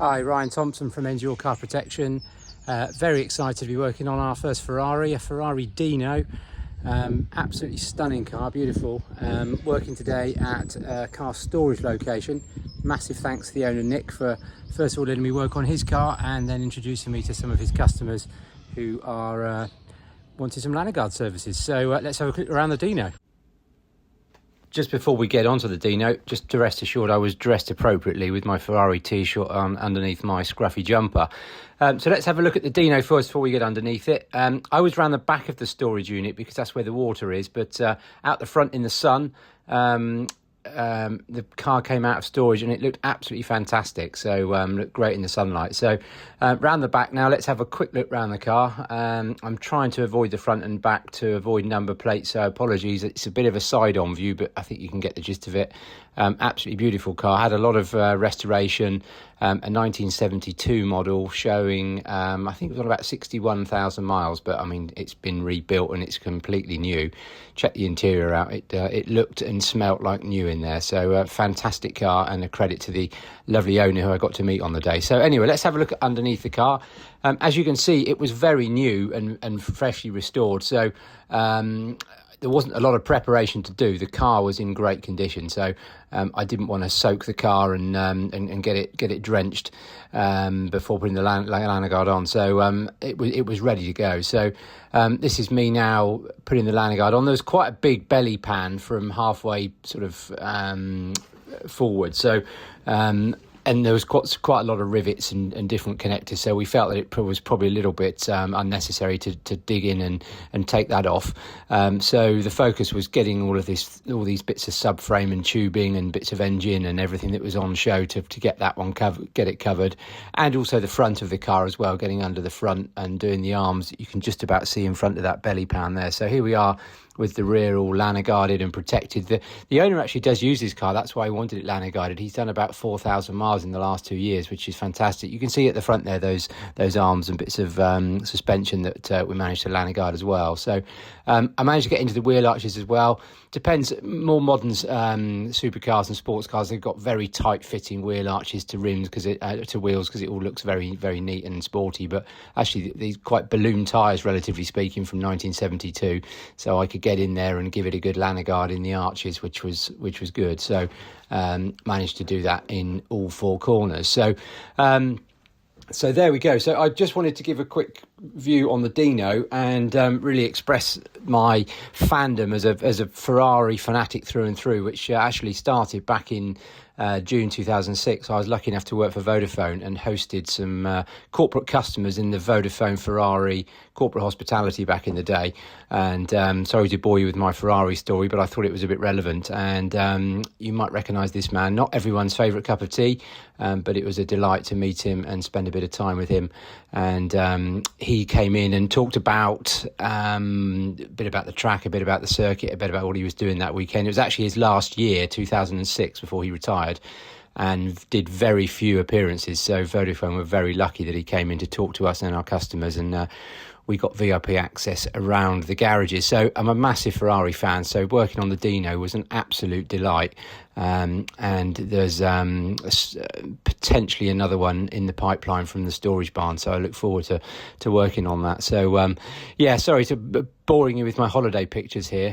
Hi, Ryan Thompson from Endure Car Protection. Very excited to be working on our first Ferrari, a Ferrari Dino. Absolutely stunning car, beautiful. Working today at a car storage location. Massive thanks to the owner Nick for first of all letting me work on his car and then introducing me to some of his customers who are wanting some Lanoguard services. So let's have a quick around the Dino. Just before we get onto the Dino, just to rest assured I was dressed appropriately with my Ferrari t-shirt on underneath my scruffy jumper. So let's have a look at the Dino first before we get underneath it. I was round the back of the storage unit because that's where the water is, but out the front in the sun, the car came out of storage and it looked absolutely fantastic, so looked great in the sunlight. So round the back now, let's have a quick look round the car. I'm trying to avoid the front and back to avoid number plates, so apologies, it's a bit of a side-on view, but I think you can get the gist of it. Absolutely beautiful car, had a lot of restoration, a 1972 model showing I think it was on about 61,000 miles, but I mean it's been rebuilt and it's completely new. Check the interior out, it looked and smelt like new in there, so fantastic car and a credit to the lovely owner who I got to meet on the day. So anyway, let's have a look at underneath the car. As you can see, it was very new and freshly restored, so there wasn't a lot of preparation to do. The car was in great condition, so I didn't want to soak the car and get it drenched before putting the Lanoguard on. So it was ready to go. So this is me now putting the Lanoguard on. There's quite a big belly pan from halfway sort of forward. So and there was quite a lot of rivets and different connectors, so we felt that it was probably a little bit unnecessary to dig in and take that off. So the focus was getting all these bits of subframe and tubing and bits of engine and everything that was on show to get that one get it covered, and also the front of the car as well, getting under the front and doing the arms that you can just about see in front of that belly pan there. So here we are with the rear all Lanoguarded and protected. The owner actually does use his car, that's why he wanted it Lanoguarded. He's done about 4,000 miles in the last 2 years, which is fantastic. You can see at the front there those arms and bits of suspension that we managed to Lanoguard as well. So I managed to get into the wheel arches as well. Depends, more modern supercars and sports cars, they've got very tight fitting wheel arches to rims to wheels because it all looks very, very neat and sporty. But actually these quite balloon tyres, relatively speaking, from 1972, so I could get in there and give it a good Lanoguard in the arches, which was good. So managed to do that in all four corners. So so there we go. So I just wanted to give a quick view on the Dino and really express my fandom as a Ferrari fanatic through and through, which actually started back in June 2006. I was lucky enough to work for Vodafone and hosted some corporate customers in the Vodafone Ferrari corporate hospitality back in the day. And sorry to bore you with my Ferrari story, but I thought it was a bit relevant. And you might recognise this man, not everyone's favourite cup of tea, but it was a delight to meet him and spend a bit of time with him. And he came in and talked about a bit about the track, a bit about the circuit, a bit about what he was doing that weekend. It was actually his last year, 2006, before he retired, and did very few appearances. So Vodafone were very lucky that he came in to talk to us and our customers, and we got VIP access around the garages. So I'm a massive Ferrari fan, so working on the Dino was an absolute delight. And there's potentially another one in the pipeline from the storage barn, so I look forward to working on that. So yeah, sorry to boring you with my holiday pictures here.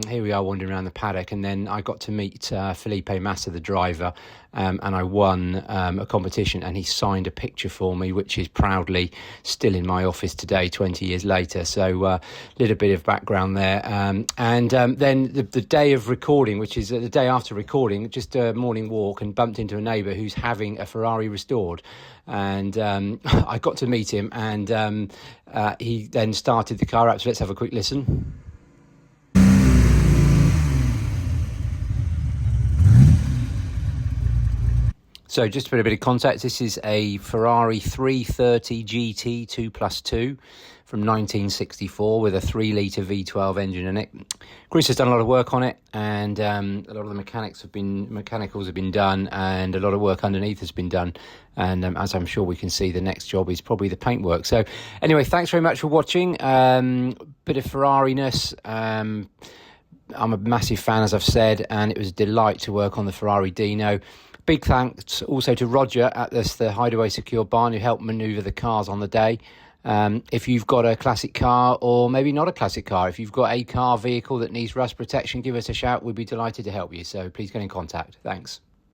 Here we are wandering around the paddock, and then I got to meet Felipe, Massa, the driver, and I won a competition, and he signed a picture for me, which is proudly still in my office today, 20 years later. So a little bit of background there. And then the day of recording, which is the day after recording, just a morning walk, and bumped into a neighbour who's having a Ferrari restored. And I got to meet him, and he then started the car up. So let's have a quick listen. So just to put a bit of context, this is a Ferrari 330 GT 2+2 from 1964 with a 3-litre V12 engine in it. Chris has done a lot of work on it, and a lot of the mechanicals have been done, and a lot of work underneath has been done. And as I'm sure we can see, the next job is probably the paintwork. So anyway, thanks very much for watching. Bit of Ferrari-ness. I'm a massive fan, as I've said, and it was a delight to work on the Ferrari Dino. Big thanks also to Roger at the Hideaway Secure Barn, who helped manoeuvre the cars on the day. If you've got a classic car, or maybe not a classic car, if you've got a car vehicle that needs rust protection, give us a shout. We'd be delighted to help you. So please get in contact. Thanks.